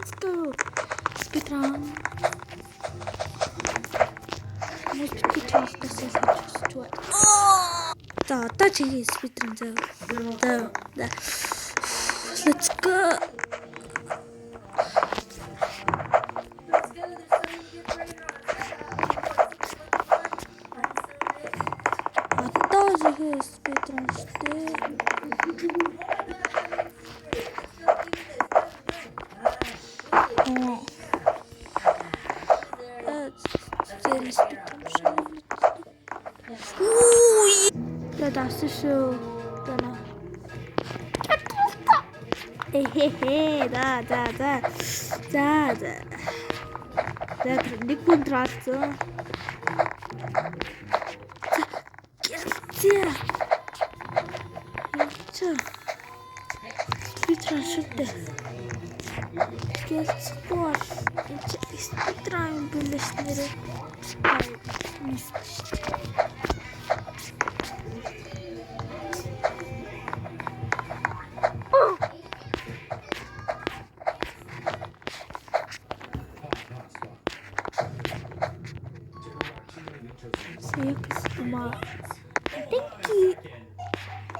Let's go. Speedrun. Может быть, сейчас чувствую. Да, дальше есть speedrun. Да. Let's go. Тоже есть speedrun. Да, слышу. Хе-хе-хе, да. Да, никуда драться. Где? Что? Спидран, что ты? Спор. Спидран были снеды. Saya kesama. Thank you.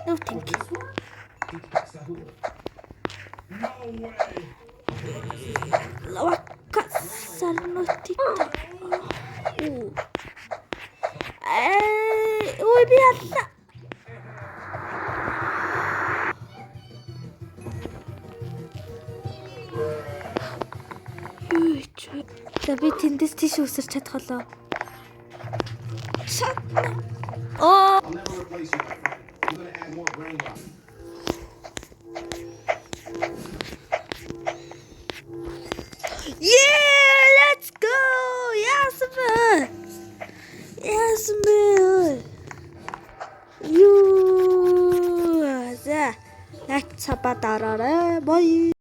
No, thank you. Lawak sarno tita. Ой, biasa. Tapi тэндээс тийш үсэрч чадхолоо. Oh. Yeah, let's go. Яасан. Юу. За. Яц цабаа дараарай. Бай.